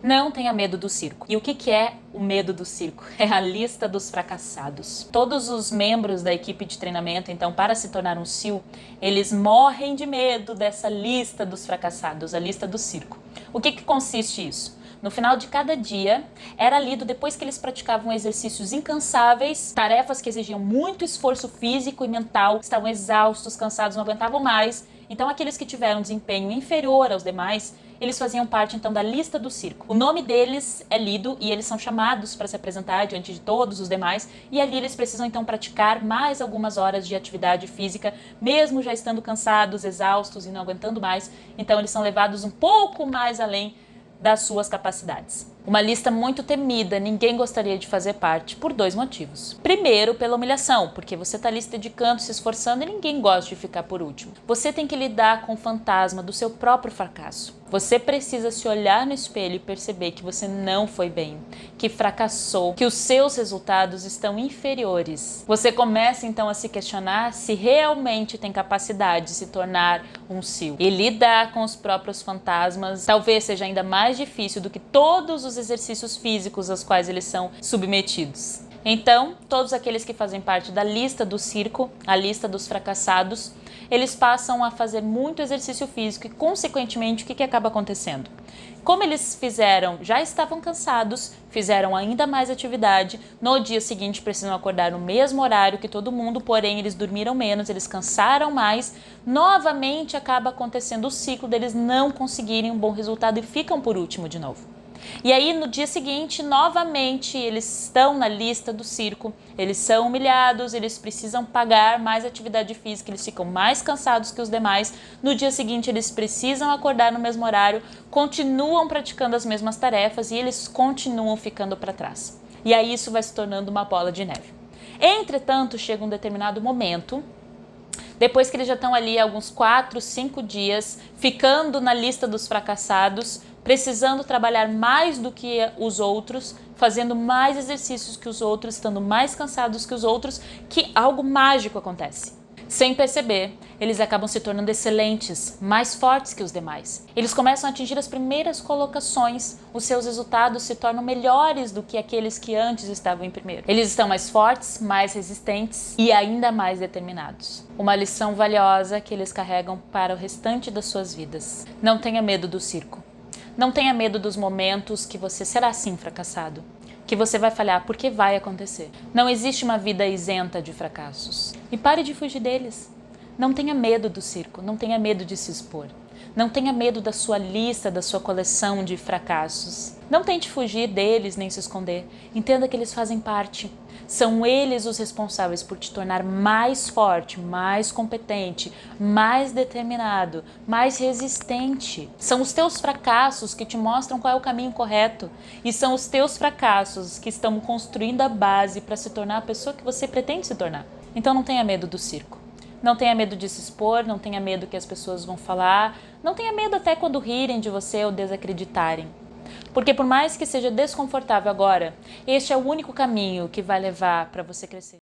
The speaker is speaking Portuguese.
Não tenha medo do circo. E o que é o medo do circo? É a lista dos fracassados. Todos os membros da equipe de treinamento, então, para se tornar um SEAL, eles morrem de medo dessa lista dos fracassados, a lista do circo. O que consiste isso? No final de cada dia, era lido, depois que eles praticavam exercícios incansáveis, tarefas que exigiam muito esforço físico e mental, estavam exaustos, cansados, não aguentavam mais. Então, aqueles que tiveram desempenho inferior aos demais, eles faziam parte, então, da lista do circo. O nome deles é lido e eles são chamados para se apresentar diante de todos os demais, e ali eles precisam, então, praticar mais algumas horas de atividade física, mesmo já estando cansados, exaustos e não aguentando mais. Então, eles são levados um pouco mais além das suas capacidades. Uma lista muito temida, ninguém gostaria de fazer parte, por dois motivos. Primeiro, pela humilhação, porque você está ali se dedicando, se esforçando e ninguém gosta de ficar por último. Você tem que lidar com o fantasma do seu próprio fracasso. Você precisa se olhar no espelho e perceber que você não foi bem, que fracassou, que os seus resultados estão inferiores. Você começa então a se questionar se realmente tem capacidade de se tornar um SEAL. E lidar com os próprios fantasmas talvez seja ainda mais difícil do que todos os exercícios físicos aos quais eles são submetidos. Então, todos aqueles que fazem parte da lista do circo, a lista dos fracassados, eles passam a fazer muito exercício físico e, consequentemente, o que acaba acontecendo? Como eles já estavam cansados, fizeram ainda mais atividade, no dia seguinte precisam acordar no mesmo horário que todo mundo, porém eles dormiram menos, eles cansaram mais, novamente acaba acontecendo o ciclo deles não conseguirem um bom resultado e ficam por último de novo. E aí, no dia seguinte, novamente, eles estão na lista do circo, eles são humilhados, eles precisam pagar mais atividade física, eles ficam mais cansados que os demais. No dia seguinte, eles precisam acordar no mesmo horário, continuam praticando as mesmas tarefas e eles continuam ficando para trás. E aí, isso vai se tornando uma bola de neve. Entretanto, chega um determinado momento, depois que eles já estão ali alguns 4, 5 dias, ficando na lista dos fracassados, precisando trabalhar mais do que os outros, fazendo mais exercícios que os outros, estando mais cansados que os outros, que algo mágico acontece. Sem perceber, eles acabam se tornando excelentes, mais fortes que os demais. Eles começam a atingir as primeiras colocações, os seus resultados se tornam melhores do que aqueles que antes estavam em primeiro. Eles estão mais fortes, mais resistentes e ainda mais determinados. Uma lição valiosa que eles carregam para o restante das suas vidas. Não tenha medo do circo. Não tenha medo dos momentos que você será sim fracassado, que você vai falhar, porque vai acontecer. Não existe uma vida isenta de fracassos. E pare de fugir deles. Não tenha medo do circo, não tenha medo de se expor. Não tenha medo da sua lista, da sua coleção de fracassos. Não tente fugir deles nem se esconder. Entenda que eles fazem parte. São eles os responsáveis por te tornar mais forte, mais competente, mais determinado, mais resistente. São os teus fracassos que te mostram qual é o caminho correto. E são os teus fracassos que estão construindo a base para se tornar a pessoa que você pretende se tornar. Então não tenha medo do circo. Não tenha medo de se expor, não tenha medo que as pessoas vão falar, não tenha medo até quando rirem de você ou desacreditarem. Porque por mais que seja desconfortável agora, este é o único caminho que vai levar para você crescer.